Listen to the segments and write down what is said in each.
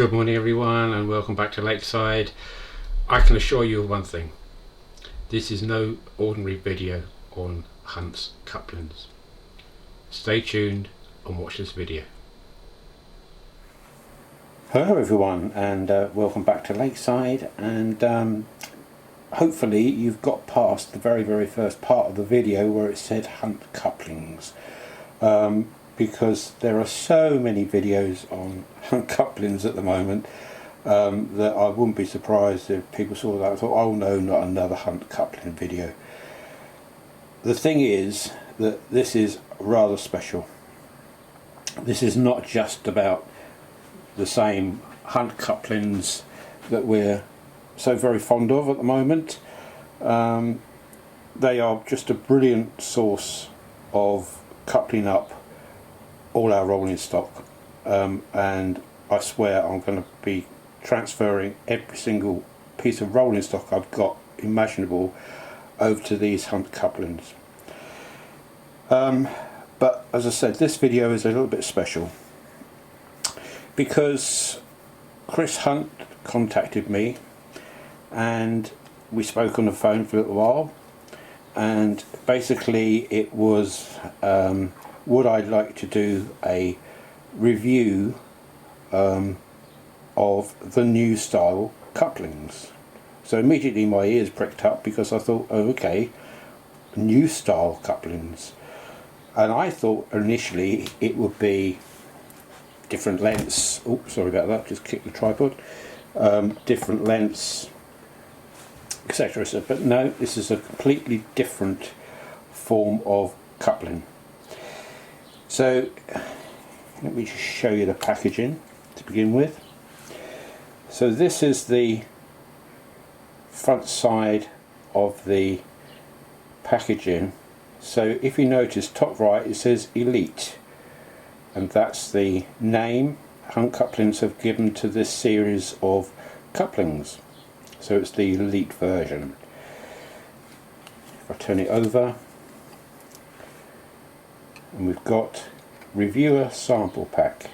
Good morning everyone and welcome back to Lakeside. I can assure you of one thing, this is no ordinary video on Hunt's Couplings. Stay tuned and watch this video. Hello everyone and welcome back to Lakeside, and hopefully you've got past the very first part of the video where it said Hunt Couplings, because there are so many videos on Hunt Couplings at the moment that I wouldn't be surprised if people saw that and thought, oh no, not another Hunt Coupling video. The thing is that this is rather special. This is not just about the same Hunt Couplings that we're so very fond of at the moment. They are just a brilliant source of coupling up all our rolling stock, and I swear I'm going to be transferring every single piece of rolling stock I've got imaginable over to these Hunt Couplings. But as I said, this video is a little bit special because Chris Hunt contacted me and we spoke on the phone for a little while, and basically it was would I like to do a review of the new style couplings. So immediately my ears pricked up because I thought, oh okay, new style couplings, and I thought initially it would be different lengths. Oh, sorry about that, just kicked the tripod. Different lengths, etc. But no, this is a completely different form of coupling. So let me just show you the packaging to begin with. So this is the front side of the packaging. So if you notice, top right, it says Elite, and that's the name Hunt Couplings have given to this series of couplings. So it's the Elite version. If I turn it over, and we've got reviewer sample pack.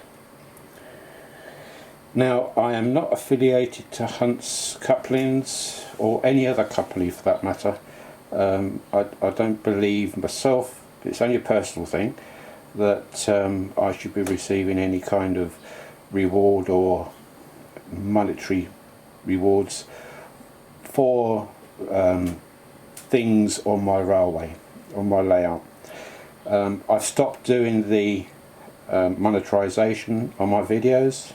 Now, I am not affiliated to Hunt's Couplings or any other coupling for that matter. I don't believe myself, it's only a personal thing, that I should be receiving any kind of reward or monetary rewards for things on my railway, on my layout. I've stopped doing the monetization on my videos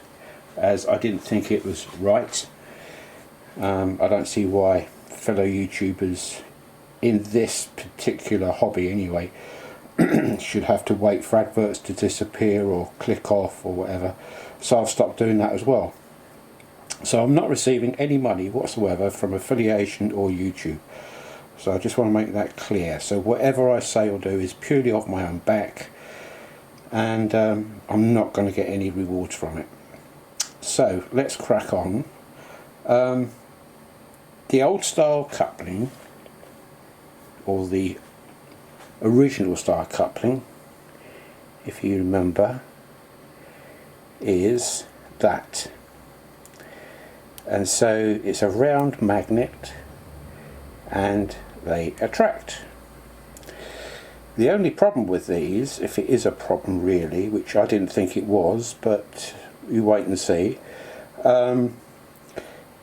as I didn't think it was right. I don't see why fellow YouTubers in this particular hobby anyway should have to wait for adverts to disappear or click off or whatever, so I've stopped doing that as well. So I'm not receiving any money whatsoever from affiliation or YouTube. So I just want to make that clear. So whatever I say or do is purely off my own back, and I'm not going to get any rewards from it. So let's crack on. The old style coupling, or the original style coupling, if you remember, is that. And so it's a round magnet and they attract. The only problem with these, if it is a problem really, which I didn't think it was, but you wait and see,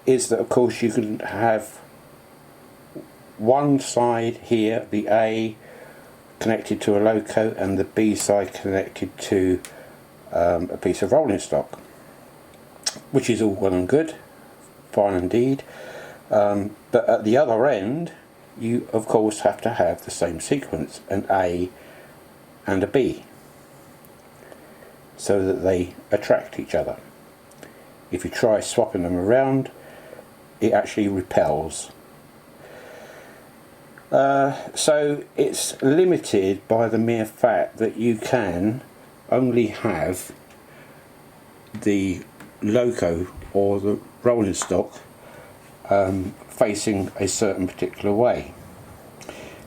is that of course you can have one side here, the A, connected to a loco, and the B side connected to a piece of rolling stock, which is all well and good, fine indeed, but at the other end you of course have to have the same sequence, an A and a B, so that they attract each other. If you try swapping them around, it actually repels. So it's limited by the mere fact that you can only have the loco or the rolling stock facing a certain particular way.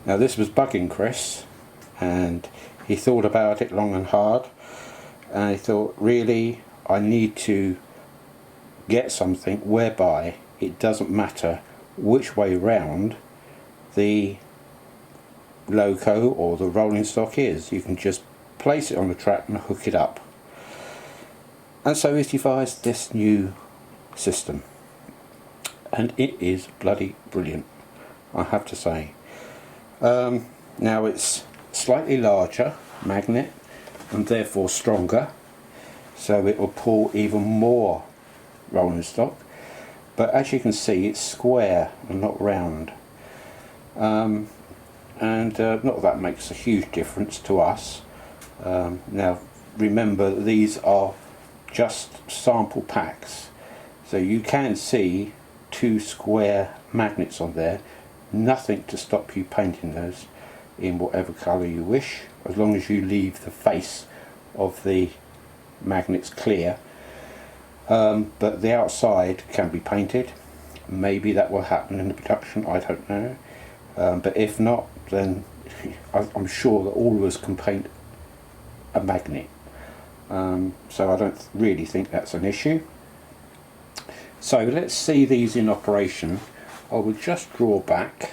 Now this was bugging Chris, and he thought about it long and hard, and he thought, really, I need to get something whereby it doesn't matter which way round the loco or the rolling stock is. You can just place it on the track and hook it up. And so he's devised this new system, and it is bloody brilliant, I have to say. Now it's slightly larger magnet and therefore stronger, so it will pull even more rolling stock, but as you can see it's square and not round, and not that makes a huge difference to us. Now remember, these are just sample packs, so you can see 2 square magnets on there. Nothing to stop you painting those in whatever colour you wish, as long as you leave the face of the magnets clear. But the outside can be painted. Maybe that will happen in the production, I don't know. But if not, then I'm sure that all of us can paint a magnet. So I don't really think that's an issue. So let's see these in operation. I will just draw back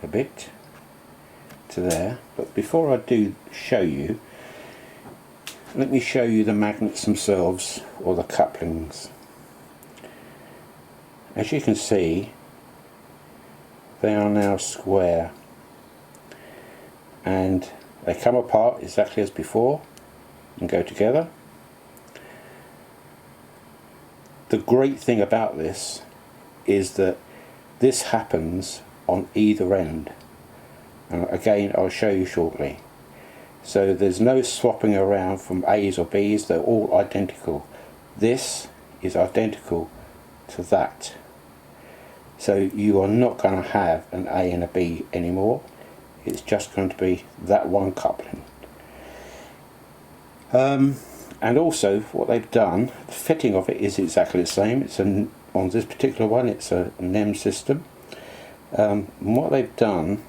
a bit to there, but before I do show you, let me show you the magnets themselves, or the couplings. As you can see, they are now square, and they come apart exactly as before and go together. The great thing about this is that this happens on either end, and again I'll show you shortly. So there's no swapping around from A's or B's, they're all identical. This is identical to that. So you are not going to have an A and a B anymore. It's just going to be that one coupling. And also what they've done, the fitting of it is exactly the same. It's on this particular one it's a NEM system. And what they've done,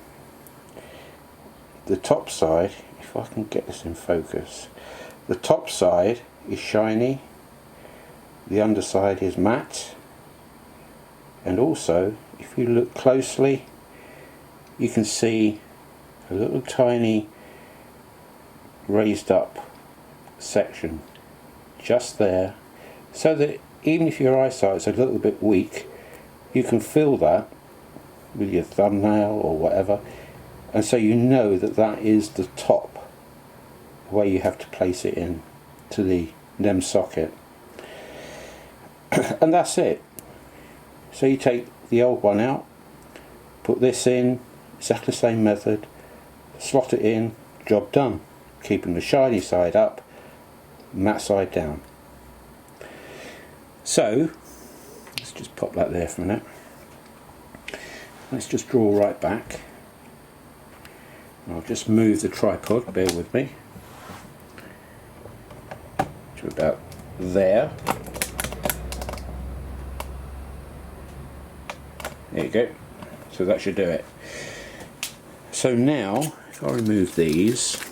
the top side, if I can get this in focus, the top side is shiny, the underside is matte, and also if you look closely you can see a little tiny raised up section just there, so that even if your eyesight's a little bit weak, you can feel that with your thumbnail or whatever, and so you know that that is the top where you have to place it in to the NEM socket. And that's it. So you take the old one out, put this in, exactly the same method, slot it in, job done, keeping the shiny side up, matte side down. So let's just pop that there for a minute. Let's just draw right back. I'll just move the tripod, bear with me, to about there. There you go. So that should do it. So now, if I remove these,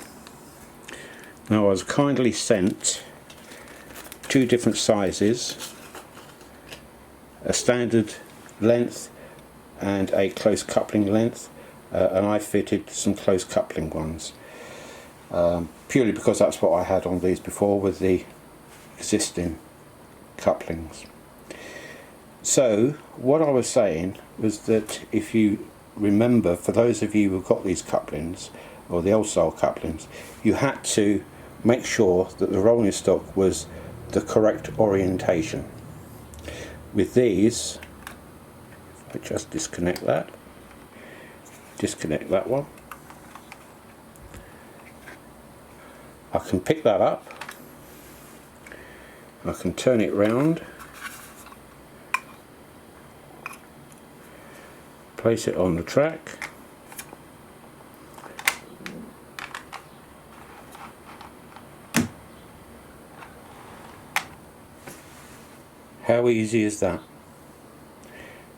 now I was kindly sent 2 different sizes, a standard length and a close coupling length, and I fitted some close coupling ones, purely because that's what I had on these before with the existing couplings. So what I was saying was that if you remember, for those of you who got these couplings, or the old style couplings, you had to make sure that the rolling stock was the correct orientation. With these, if I just disconnect that one, I can pick that up, I can turn it round, place it on the track, how easy is that?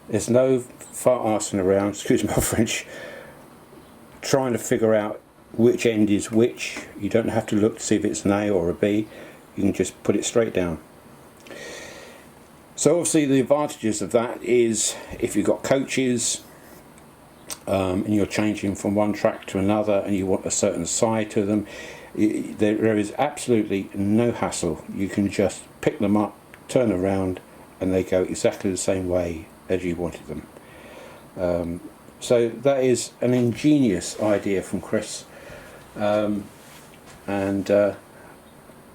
There's no fart arsing around, excuse my French, trying to figure out which end is which. You don't have to look to see if it's an A or a B. You can just put it straight down So obviously the advantages of that is if you've got coaches and you're changing from one track to another and you want a certain side to them, there is absolutely no hassle. You can just pick them up, turn around, and they go exactly the same way as you wanted them. So that is an ingenious idea from Chris, and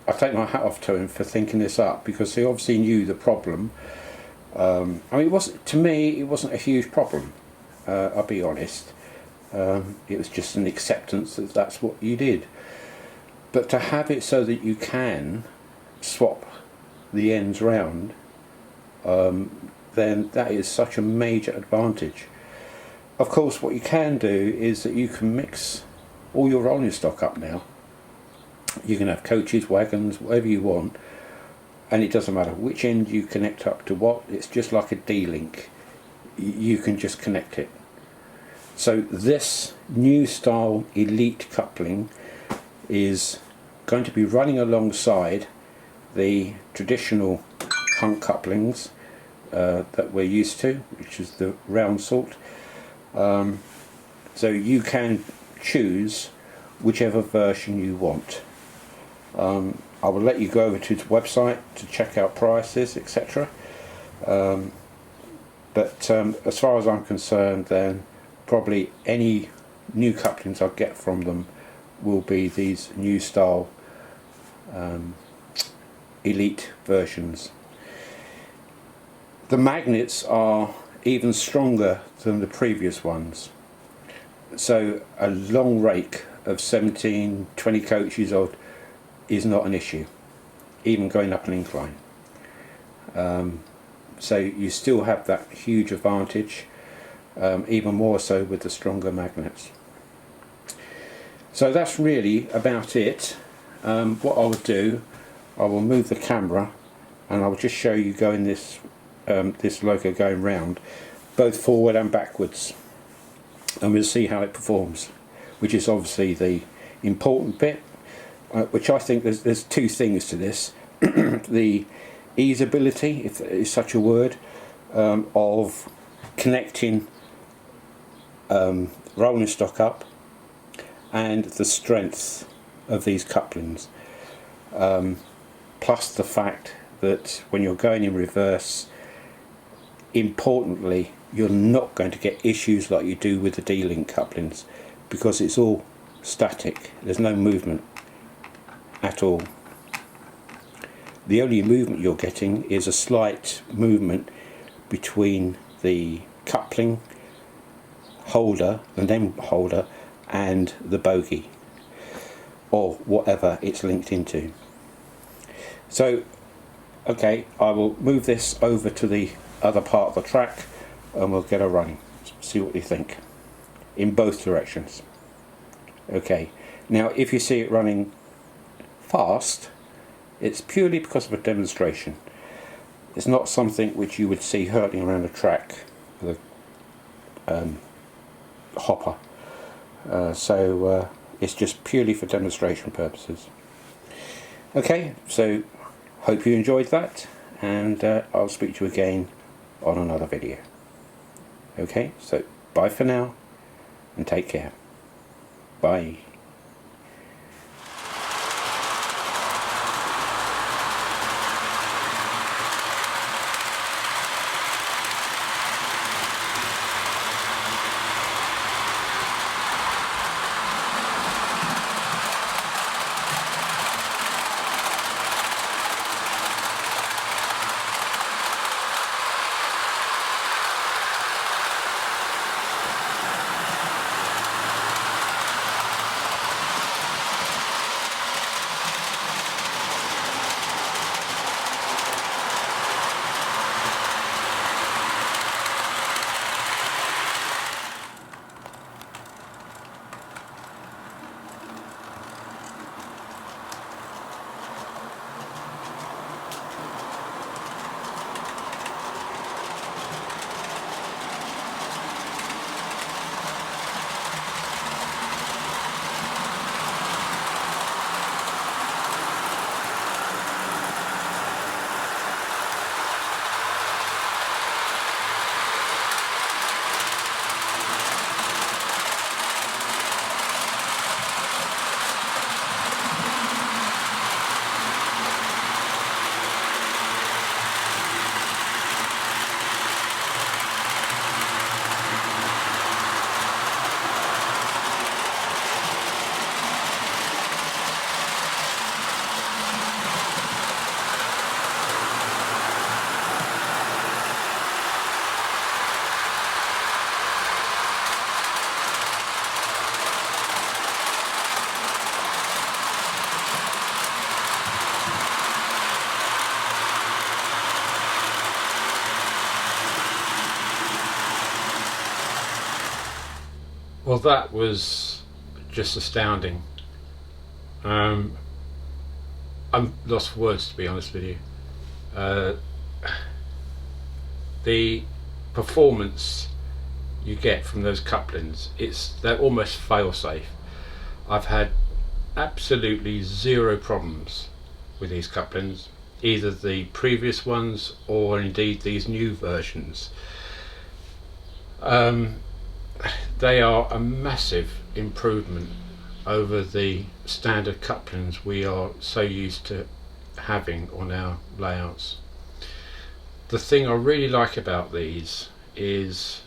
I take my hat off to him for thinking this up, because he obviously knew the problem. I mean, it wasn't, to me, it wasn't a huge problem. I'll be honest. It was just an acceptance that that's what you did. But to have it so that you can swap the ends round, then that is such a major advantage. Of course, what you can do is that you can mix all your rolling stock up now. You can have coaches, wagons, whatever you want, and it doesn't matter which end you connect up to what. It's just like a D-link. You can just connect it. So this new style Elite coupling is going to be running alongside the traditional Hunt couplings that we're used to, which is the round salt. So you can choose whichever version you want. I will let you go over to the website to check out prices, etc. But as far as I'm concerned, then probably any new couplings I get from them will be these new style Elite versions. The magnets are even stronger than the previous ones, so a long rake of 17-20 coaches odd is not an issue, even going up an incline. So you still have that huge advantage, even more so with the stronger magnets. So that's really about it. What I will do, I will move the camera and I will just show you going this loco going round, both forward and backwards, and we'll see how it performs, which is obviously the important bit, which I think there's two things to this. The easeability, if there is such a word, of connecting rolling stock up, and the strength of these couplings, plus the fact that when you're going in reverse, importantly, you're not going to get issues like you do with the D-link couplings, because it's all static. There's no movement at all. The only movement you're getting is a slight movement between the coupling holder, the NEM holder, and the bogie, or whatever it's linked into. So, okay, I will move this over to the other part of the track and we'll get her running. See what you think in both directions. Okay, now if you see it running fast, it's purely because of a demonstration. It's not something which you would see hurtling around a track with a hopper. So it's just purely for demonstration purposes. Okay, so hope you enjoyed that, and I'll speak to you again on another video. Okay, so bye for now and take care. Bye. Well, that was just astounding. I'm lost for words, to be honest with you. The performance you get from those couplings, they're almost fail-safe. I've had absolutely zero problems with these couplings, either the previous ones or indeed these new versions. They are a massive improvement over the standard couplings we are so used to having on our layouts. The thing I really like about these is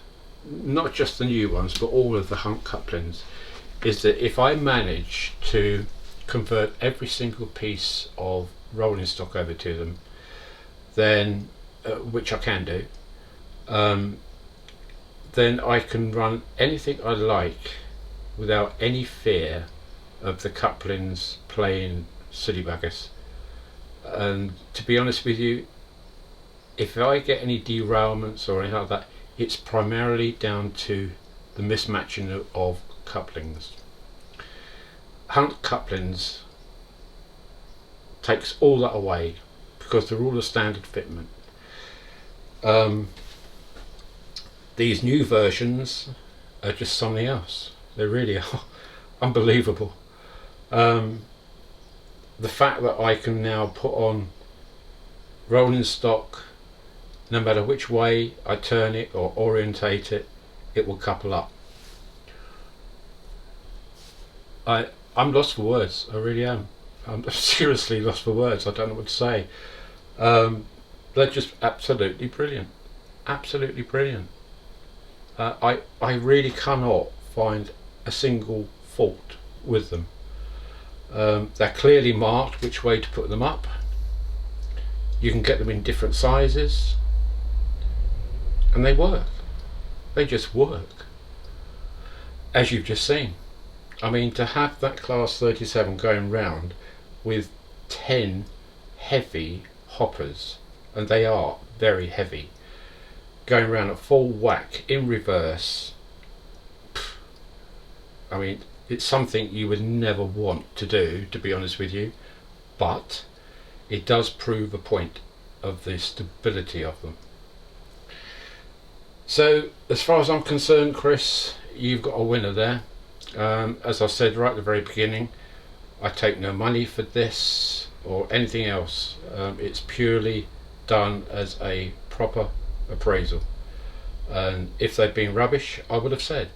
not just the new ones but all of the Hunt couplings, is that if I manage to convert every single piece of rolling stock over to them, then which I can do, then I can run anything I like without any fear of the couplings playing silly buggers. And to be honest with you, if I get any derailments or anything like that, it's primarily down to the mismatching of couplings. Hunt couplings takes all that away because they're all a standard fitment. These new versions are just something else. They really are unbelievable. The fact that I can now put on rolling stock, no matter which way I turn it or orientate it, it will couple up. I'm lost for words. I really am. I'm seriously lost for words. I don't know what to say. They're just absolutely brilliant. Absolutely brilliant. I really cannot find a single fault with them. They're clearly marked which way to put them up. You can get them in different sizes, and they work. They just work, as you've just seen. I mean, to have that class 37 going round with 10 heavy hoppers, and they are very heavy, going around at full whack in reverse, I mean, it's something you would never want to do, to be honest with you, but it does prove a point of the stability of them. So as far as I'm concerned, Chris, you've got a winner there. As I said right at the very beginning, I take no money for this or anything else. It's purely done as a proper appraisal, and if they'd been rubbish I would have said,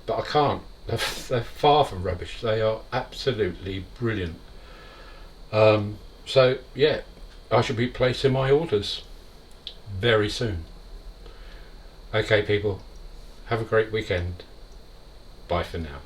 but I can't. They're far from rubbish. They are absolutely brilliant. So yeah, I should be placing my orders very soon. Okay people, have a great weekend. Bye for now.